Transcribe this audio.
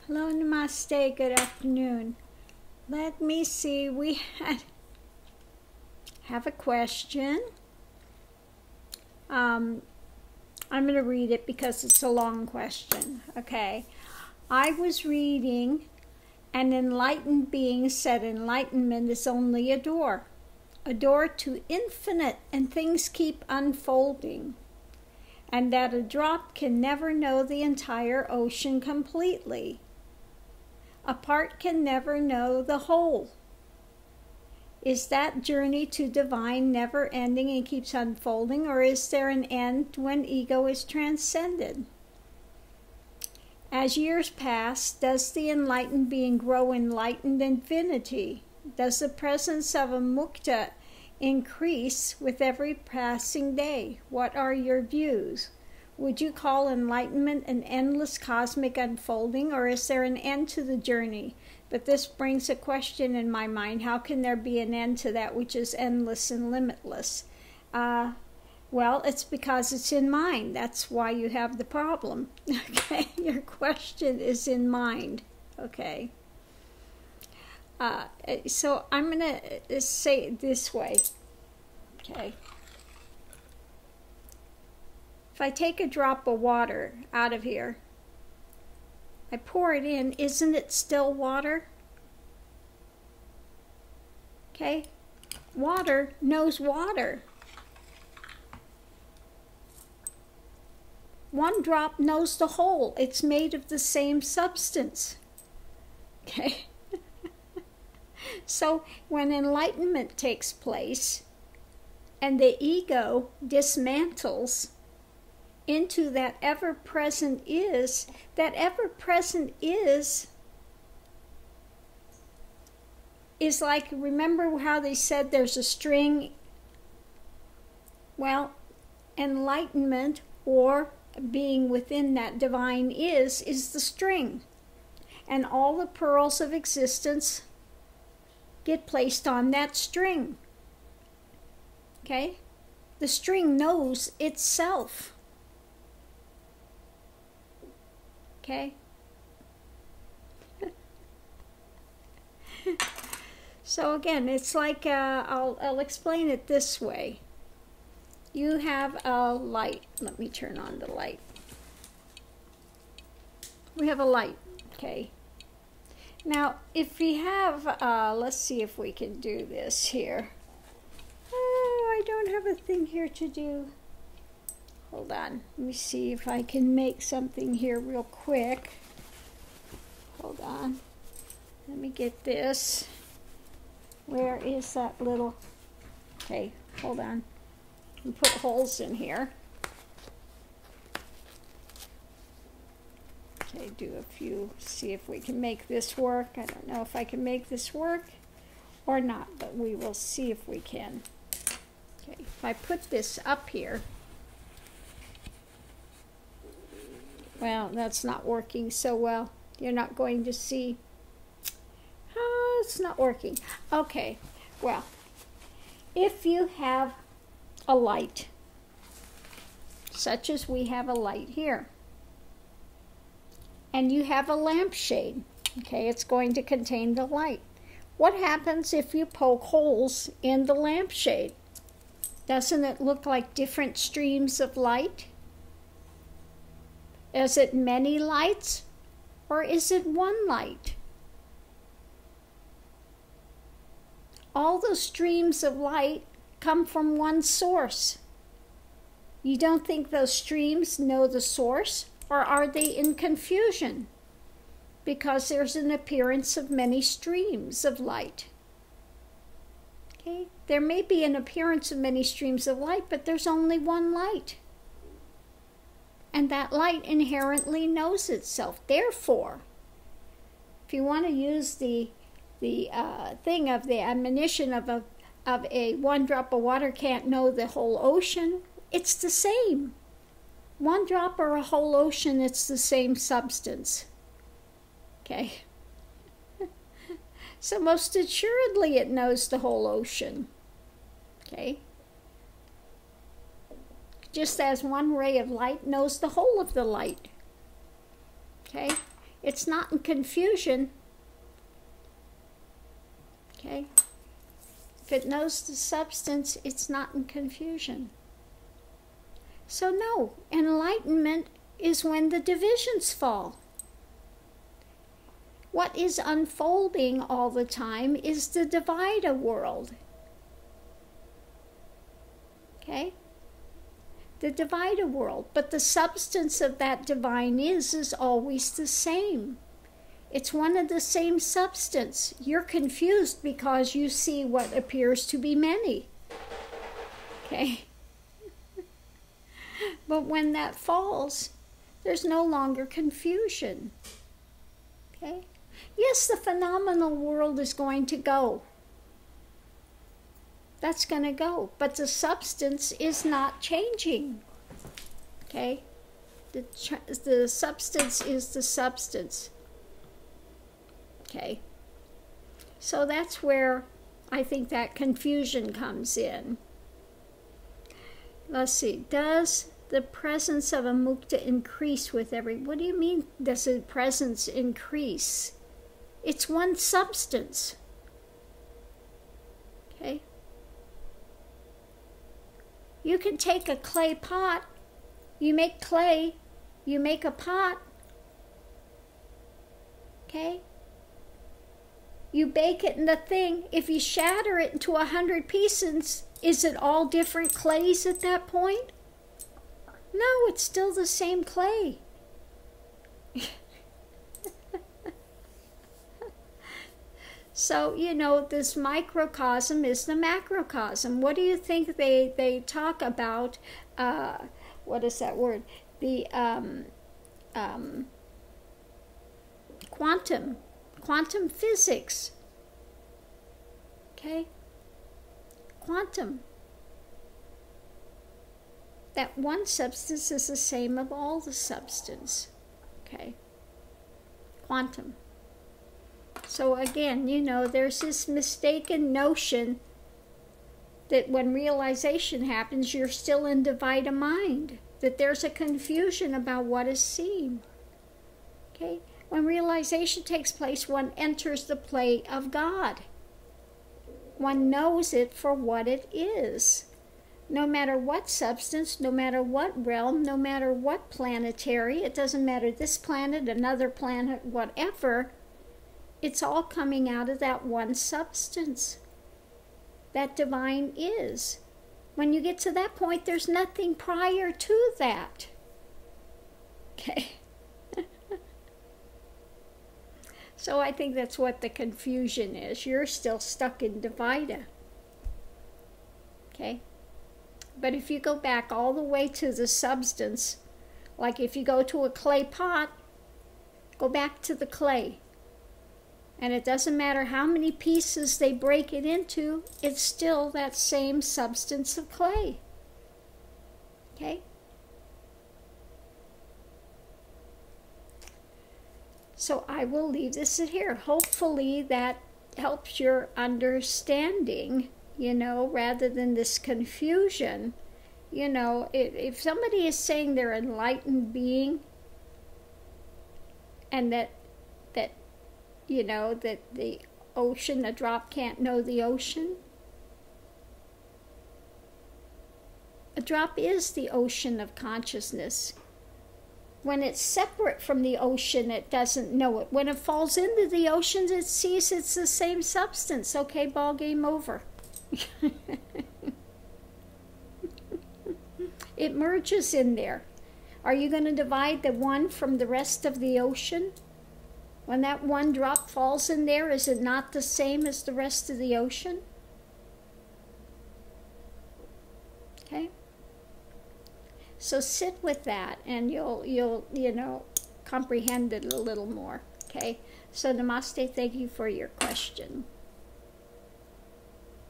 Hello, namaste, good afternoon. Let me see, we have a question. I'm going to read it because it's a long question. Okay. I was reading, an enlightened being said enlightenment is only a door to infinite, and things keep unfolding, and that a drop can never know the entire ocean completely. A part can never know the whole. Is that journey to divine never ending and keeps unfolding, or is there an end when ego is transcended? As years pass, does the enlightened being grow enlightened infinity? Does the presence of a mukta increase with every passing day? What are your views? Would you call enlightenment an endless cosmic unfolding, or is there an end to the journey? But this brings a question in my mind. How can there be an end to that which is endless and limitless? Well, it's because it's in mind. That's why you have the problem. Okay, your question is in mind. Okay. So I'm going to say it this way. Okay. If I take a drop of water out of here, I pour it in, isn't it still water? Okay? Water knows water. One drop knows the whole. It's made of the same substance. Okay? So when enlightenment takes place and the ego dismantles into that ever-present is, that ever-present is like, remember how they said there's a string? Well, enlightenment, or being within that divine is the string. And all the pearls of existence get placed on that string. Okay? The string knows itself. Okay? So again, it's like, I'll explain it this way. You have a light. Let me turn on the light. We have a light, okay? Now, if we have, let's see if we can do this here. Oh, I don't have a thing here to do. Hold on. Let me see if I can make something here real quick. Hold on. Let me get this. Where is that little... Okay, hold on. And put holes in here. Okay, do a few, see if we can make this work. I don't know if I can make this work or not, but we will see if we can. Okay, if I put this up here, well, that's not working so well. You're not going to see. Oh, it's not working. Okay, well, if you have a light, such as we have a light here, and you have a lampshade, okay, it's going to contain the light. What happens if you poke holes in the lampshade? Doesn't it look like different streams of light? Is it many lights, or is it one light? All the streams of light come from one source. You don't think those streams know the source, or are they in confusion? Because there's an appearance of many streams of light. Okay? There may be an appearance of many streams of light, but there's only one light. And that light inherently knows itself. Therefore, if you want to use the thing of the admonition of a one drop of water can't know the whole ocean, it's the same. One drop or a whole ocean, it's the same substance. Okay? So most assuredly it knows the whole ocean. Okay? Just as one ray of light knows the whole of the light. Okay? It's not in confusion. Okay? If it knows the substance, it's not in confusion. So no, enlightenment is when the divisions fall. What is unfolding all the time is the Vajra world. Okay? The Vajra world. But the substance of that divine is always the same. It's one of the same substance. You're confused because you see what appears to be many. Okay? But when that falls, there's no longer confusion. Okay? Yes, the phenomenal world is going to go. That's going to go. But the substance is not changing. Okay? The substance is the substance. Okay? So that's where I think that confusion comes in. Let's see. Does the presence of a mukta increase with every... What do you mean, does the presence increase? It's one substance. Okay? You can take a clay pot, you make clay, you make a pot. Okay? You bake it in the thing. If you shatter it into 100 pieces, is it all different clays at that point? No, it's still the same clay. So, you know, this microcosm is the macrocosm. What do you think they talk about? What is that word? The quantum physics. Okay? Quantum. That one substance is the same of all the substance. Okay? Quantum. So again, you know, there's this mistaken notion that when realization happens, you're still in Vajra mind. That there's a confusion about what is seen. Okay? When realization takes place, one enters the play of God. One knows it for what it is. No matter what substance, no matter what realm, no matter what planetary, it doesn't matter this planet, another planet, whatever, it's all coming out of that one substance. That divine is. When you get to that point, there's nothing prior to that. Okay? So I think that's what the confusion is. You're still stuck in Vajra. Okay? But if you go back all the way to the substance, like if you go to a clay pot, go back to the clay. And it doesn't matter how many pieces they break it into, it's still that same substance of clay. Okay? So I will leave this at here. Hopefully that helps your understanding, you know, rather than this confusion. You know, if somebody is saying they're an enlightened being, and that you know, that the ocean, a drop can't know the ocean. A drop is the ocean of consciousness. When it's separate from the ocean, it doesn't know it. When it falls into the ocean, it sees it's the same substance. Okay, ball game over. It merges in there. Are you going to divide the one from the rest of the ocean? When that one drop falls in there, is it not the same as the rest of the ocean? Okay? So sit with that, and you'll you know, comprehend it a little more. Okay? So namaste, thank you for your question.